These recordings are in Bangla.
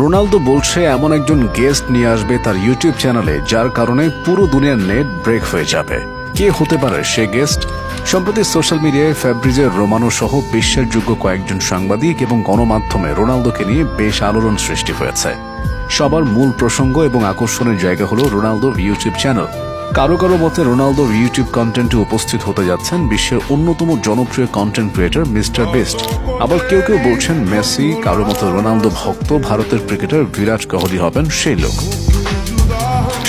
রোনালদো বলছে এমন একজন গেস্ট নিয়ে আসবে তার ইউটিউব চ্যানেলে যার কারণে পুরো দুনিয়ার নেট ব্রেক হয়ে যাবে। কে হতে পারে সে গেস্ট? সম্প্রতি সোশ্যাল মিডিয়ায় ফ্যাব্রিজের রোমানো সহ বিশ্বাসযোগ্য কয়েকজন সাংবাদিক এবং গণমাধ্যমে রোনালদোকে নিয়ে বেশ আলোড়ন সৃষ্টি হয়েছে। সবার মূল প্রসঙ্গ এবং আকর্ষণের জায়গা হলো রোনালদোর ইউটিউব চ্যানেল। কারো কারো মতে রোনালদোর ইউটিউব কন্টেন্টে উপস্থিত হতে যাচ্ছেন বিশ্বের অন্যতম জনপ্রিয় কন্টেন্ট ক্রিয়েটর মিস্টার বিস্ট। আবার কেউ কেউ বলছেন মেসি, কারো মতে রোনালদো ভক্ত ভারতের ক্রিকেটার বিরাট কোহলি হবেন সেই লোক।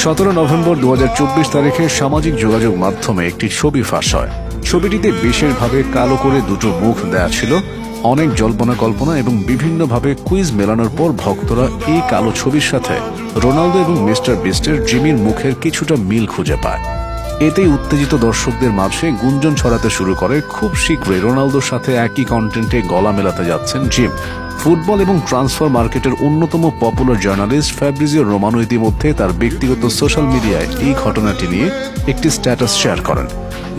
17 নভেম্বর 2024 তারিখে সামাজিক যোগাযোগ মাধ্যমে একটি ছবি ফাঁস হয়। ছবিটিতে বিশেষভাবে কালো করে দুটো মুখ দেয়া ছিল। অনেক জল্পনা কল্পনা এবং বিভিন্নভাবে কুইজ মেলানোর পর ভক্তরা এই কালো ছবির সাথে রোনালদো এবং মিস্টার বিস্টের জিমির মুখের কিছুটা মিল খুঁজে পায়। এতেই উত্তেজিত দর্শকদের মাঝে গুঞ্জন ছড়াতে শুরু করে খুব শীঘ্রই রোনালদোর সাথে একই কন্টেন্টে গলা মেলাতে যাচ্ছেন জিম। ফুটবল এবং ট্রান্সফার মার্কেটের অন্যতম পপুলার জার্নালিস্ট ফ্যাব্রিজিও রোমানো ইতিমধ্যে তার ব্যক্তিগত সোশ্যাল মিডিয়ায় এই ঘটনাটি নিয়ে একটি স্ট্যাটাস শেয়ার করেন,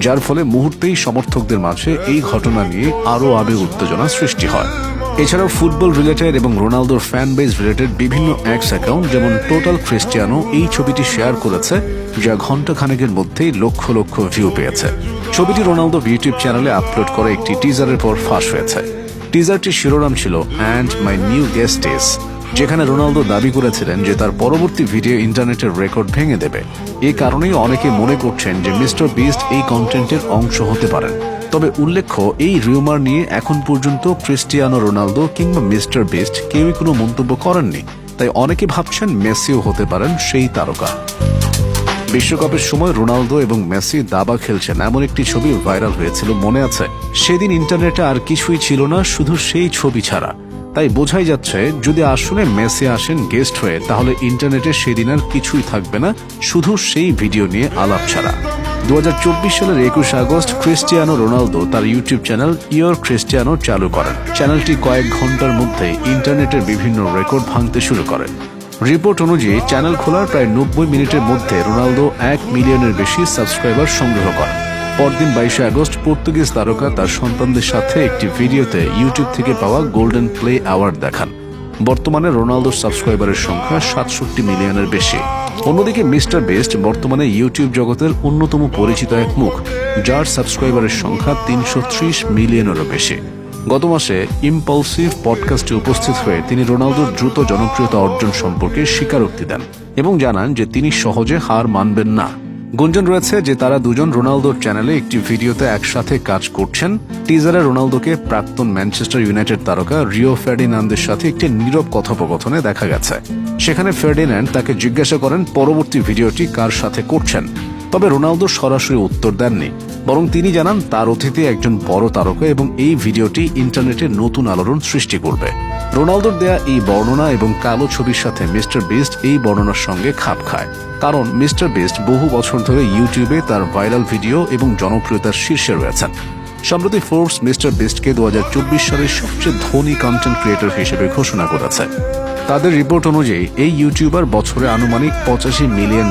যার ফলে মুহূর্তেই সমর্থকদের মাঝে এই ঘটনা নিয়ে আরও আবেগ উত্তেজনা সৃষ্টি হয়। এছাড়াও ফুটবল রিলেটেড এবং রোনালদোর ফ্যান বেস রিলেটেড বিভিন্ন এক্স অ্যাকাউন্ট যেমন টোটাল ক্রিস্টিয়ানো এই ছবিটি শেয়ার করেছে, যা ঘণ্টাখানেকের মধ্যেই লক্ষ লক্ষ ভিউ পেয়েছে। ছবিটি রোনালদো ইউটিউব চ্যানেলে আপলোড করা একটি টিজারের পর ফাঁস হয়েছে। টিজারটির শিরোনাম ছিল and my new guest is, যেখানে রোনালদো দাবি করেছিলেন যে তার পরবর্তী ভিডিও ইন্টারনেটের রেকর্ড ভেঙে দেবে। এই কারণেই অনেকে মনে করছেন যে মিস্টার বিস্ট এই কন্টেন্টের অংশ হতে পারেন। তবে উল্লেখ্য, এই রিউমার নিয়ে এখন পর্যন্ত ক্রিস্টিয়ানো রোনালদো কিংবা মিস্টার বিস্ট কেউই কোনো মন্তব্য করেননি, তাই অনেকে ভাবছেন মেসিও হতে পারেন সেই তারকা। বিশ্বকাপের সময় রোনালদো এবং মেসি দাবা খেলছেন এমন একটি ছবি ভাইরাল হয়েছিল, মনে আছে? সেদিন ইন্টারনেটে আর কিছুই ছিল না, শুধু সেই ছবি ছাড়া। তাই বোঝাই যাচ্ছে যদি আসলে মেসি আসেন গেস্ট হয়ে, তাহলে ইন্টারনেটে সেদিন আর কিছুই থাকবে না, শুধু সেই ভিডিও নিয়ে আলাপ ছাড়া। 2024 সালের 21 আগস্ট ক্রিস্টিয়ানো রোনালদো তার ইউটিউব চ্যানেল ইয়োর ক্রিস্টিয়ানো চালু করেন। চ্যানেলটি কয়েক ঘন্টার মধ্যে ইন্টারনেটের বিভিন্ন রেকর্ড ভাঙতে শুরু করে। রিপোর্ট অনুযায়ী চ্যানেল খোলার প্রায় 90 মিনিটের মধ্যে রোনালদো 1 মিলিয়নের বেশি সাবস্ক্রাইবার সংগ্রহ করেন। পরদিন 22 আগস্ট পর্তুগিজ তারকা তার সন্তানদের সাথে একটি ভিডিওতে ইউটিউব থেকে পাওয়া গোল্ডেন প্লে অ্যাওয়ার্ড দেখান। বর্তমানে রোনালদোর সাবস্ক্রাইবারের সংখ্যা 67 মিলিয়নের বেশি। অন্যদিকে মিস্টার বিস্ট বর্তমানে ইউটিউব জগতের অন্যতম পরিচিত এক মুখ, যার সাবস্ক্রাইবারের সংখ্যা 330 মিলিয়নেরও বেশি। গত মাসে ইম্পালসিভ পডকাস্টে উপস্থিত হয়ে তিনি রোনালদোর দ্রুত জনপ্রিয়তা অর্জন সম্পর্কে স্বীকারোক্তি দেন এবং জানান যে তিনি সহজে হার মানবেন না। গুঞ্জন রয়েছে যে তারা দুজন রোনালদোর চ্যানেলে একটি ভিডিওতে একসাথে কাজ করছেন। টিজারে রোনালদোকে প্রাক্তন ম্যানচেস্টার ইউনাইটেড তারকা রিও ফার্ডিনান্দের সাথে একটি নীরব কথোপকথনে দেখা গেছে। সেখানে ফার্ডিনান্ড তাকে জিজ্ঞাসা করেন পরবর্তী ভিডিওটি কার সাথে করছেন, তবে রোনালদো সরাসরি উত্তর দেননি, বরং তিনি জানান তার অতিথি একজন বড় তারকা এবং এই ভিডিওটি ইন্টারনেটে নতুন আলোড়ন সৃষ্টি করবে। রোনালদোর দেয়া এই বর্ণনা এবং কালো ছবির সাথে মিস্টার বিস্ট এই বর্ণনার সঙ্গে খাপ খায়, কারণ মিস্টার বিস্ট বহু বছর ধরে ইউটিউবে তার ভাইরাল ভিডিও এবং জনপ্রিয়তার শীর্ষে রয়েছেন। সম্প্রতি ফোর্বস মিস্টার বিস্টকে 2024 সালের সবচেয়ে ধনী কন্টেন্ট ক্রিয়েটর হিসেবে ঘোষণা করেছে। তাদের রিপোর্ট অনুযায়ী এই ইউটিউবার বছরে আনুমানিক $85 মিলিয়ন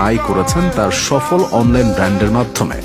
আয় করেছেন তার সফল অনলাইন ব্র্যান্ডের মাধ্যমে।